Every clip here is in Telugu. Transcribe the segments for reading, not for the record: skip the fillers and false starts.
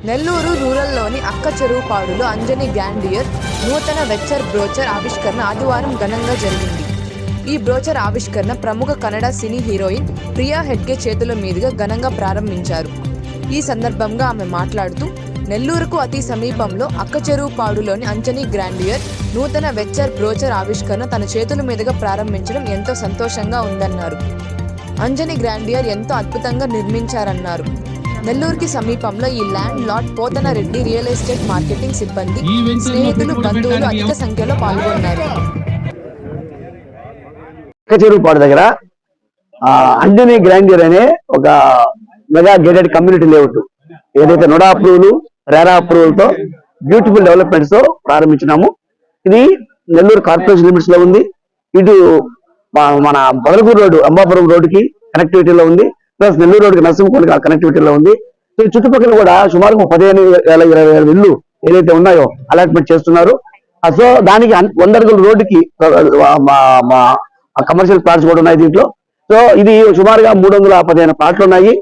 నెల్లూరు రూరల్లోని అక్క చెరువుపాడులో అంజని గ్రాండియర్ నూతన వెచ్చర్ బ్రోచర్ ఆవిష్కరణ ఆదివారం ఘనంగా జరిగింది. ఈ బ్రోచర్ ఆవిష్కరణ ప్రముఖ కన్నడ సినీ హీరోయిన్ ప్రియా హెడ్గే చేతుల మీదుగా ఘనంగా ప్రారంభించారు. ఈ సందర్భంగా ఆమె మాట్లాడుతూ, నెల్లూరుకు అతి సమీపంలో అక్క చెరువుపాడులోని అంజని గ్రాండియర్ నూతన వెచ్చర్ బ్రోచర్ ఆవిష్కరణ తన చేతుల మీదుగా ప్రారంభించడం ఎంతో సంతోషంగా ఉందన్నారు. అంజని గ్రాండియర్ ఎంతో అద్భుతంగా నిర్మించారన్నారు. నెల్లూరుకి సమీపంలో ఈ land lot Pothana Reddy real estate marketing సిబ్బంది, స్నేహితులు, బంధువులు అధిక సంఖ్యలో పాల్గొన్నారు. చెరువుపాడు దగ్గర అంజనీ గ్రాండియర్ అనే ఒక మెగా గేటెడ్ కమ్యూనిటీ లేఅవుట్ ఏదైతే నోడా అప్రూవల్, రేరా అప్రూవల్ తో బ్యూటిఫుల్ డెవలప్మెంట్స్ తో ప్రారంభించినాము. ఇది నెల్లూరు కార్పొరేషన్ లిమిట్స్ లో ఉంది. ఇటు మన బదలగూరు రోడ్డు, అంబాపురం రోడ్డుకి కనెక్టివిటీలో ఉంది. ప్లస్ నెల్లూరు రోడ్డుకి నరసింహకోటి కనెక్టివిటీలో ఉంది. సో ఈ చుట్టుపక్కల కూడా సుమారు 15,000-20,000 ఇల్లు ఏదైతే ఉన్నాయో అలాట్మెంట్ చేస్తున్నారు. సో దానికి 100 అడుగుల రోడ్డుకి కమర్షియల్ ప్లాట్స్ కూడా ఉన్నాయి దీంట్లో. సో ఇది సుమారుగా 315 ప్లాట్లు ఉన్నాయి.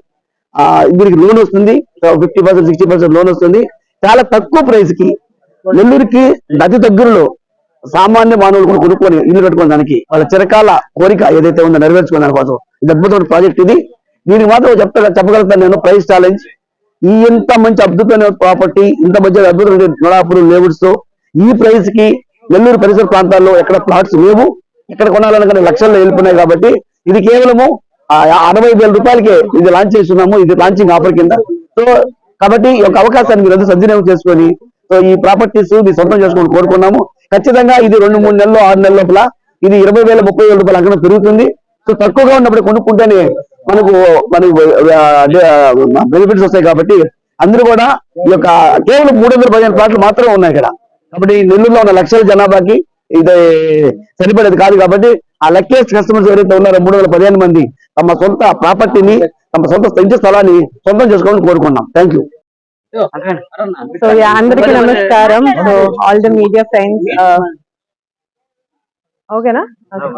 దీనికి లోన్ వస్తుంది. 50%, 60% లోన్ వస్తుంది. చాలా తక్కువ ప్రైస్ కి నెల్లూరుకి అతి దగ్గరలో సామాన్య మానవులు కూడా కొనుక్కొని ఇల్లు కట్టుకోవడానికి వాళ్ళ చిరకాల కోరిక ఏదైతే ఉందో నెరవేర్చుకునే దానికోసం ఇది అద్భుతమైన ప్రాజెక్ట్. ఇది దీనికి మాత్రం చెప్పగలుగుతాను నేను. Price challenge. ఈ ఇంత మంచి అద్భుతమైన ప్రాపర్టీ, ఇంత మంచి అద్భుతమైన నోడాపురం లేఅవుట్స్ తో ఈ ప్రైస్ కి నెల్లూరు పరిసర ప్రాంతాల్లో ఎక్కడ ప్లాట్స్ లేవు. ఎక్కడ కొనాలనుకునే లక్షల్లో వెళ్ళిపోయినాయి. కాబట్టి ఇది కేవలము 60,000 రూపాయలకే ఇది లాంచ్ చేస్తున్నాము. ఇది లాంచింగ్ ఆఫర్ కింద. సో కాబట్టి ఈ యొక్క అవకాశాన్ని మీరు సద్వినియోగం చేసుకొని సో ఈ ప్రాపర్టీస్ మీరు సొంతం చేసుకొని కోరుకున్నాము. ఖచ్చితంగా ఇది 2-3 నెలలు 6 నెలల లోపల ఇది 20,000, 30,000 రూపాయలు అక్కడ పెరుగుతుంది. సో తక్కువగా ఉన్నప్పుడు కొనుక్కుంటేనే మనకు బెనిఫిట్స్ వస్తాయి. కాబట్టి అందరూ కూడా ఈ యొక్క కేవలం 315 ప్లాట్లు మాత్రమే ఉన్నాయి ఇక్కడ. కాబట్టి నెల్లూరులో ఉన్న లక్షల జనాభాకి ఇది సరిపడేది కాదు. కాబట్టి ఆ లక్కీయెస్ట్ కస్టమర్స్ ఎవరైతే ఉన్నారో 315 మంది తమ సొంత ప్రాపర్టీని, తమ సొంత ఇంటి స్థలాన్ని సొంతం చేసుకోవాలని కోరుకున్నాం. Thank you. So yeah, andariki namaskaram. So all the media friends, okay na? Okay.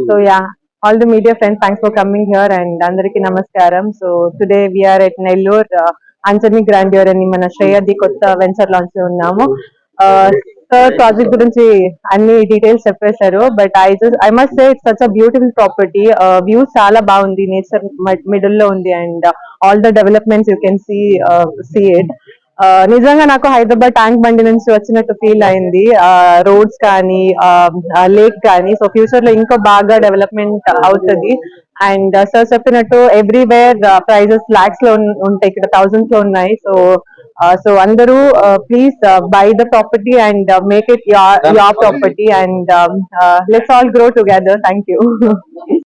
So yeah, all the media friends, thanks for coming here and andariki namaskaram. So today we are at Nellore Anjani Grandeur ani mana Shreyadi kotta venture launch lo unnamu. Sir project gurinchi anni details చెప్పేశారు. But I must say it's such a beautiful property. Views చాలా బాగుంది. Nature middle లో ఉంది and all the developments you can see it. నిజంగా నాకు హైదరాబాద్ ట్యాంక్ బండి నుంచి వచ్చినట్టు ఫీల్ అయింది. రోడ్స్ కానీ లేక్ కానీ. సో ఫ్యూచర్ లో ఇంకా బాగా డెవలప్మెంట్ అవుతుంది. అండ్ సార్ చెప్పినట్టు ఎవ్రీవేర్ ప్రైజెస్ లాక్స్ లో ఉంటాయి, ఇక్కడ థౌజండ్స్ లో ఉన్నాయి. సో అందరూ please by the property and make it your property and let's all grow together. Thank you.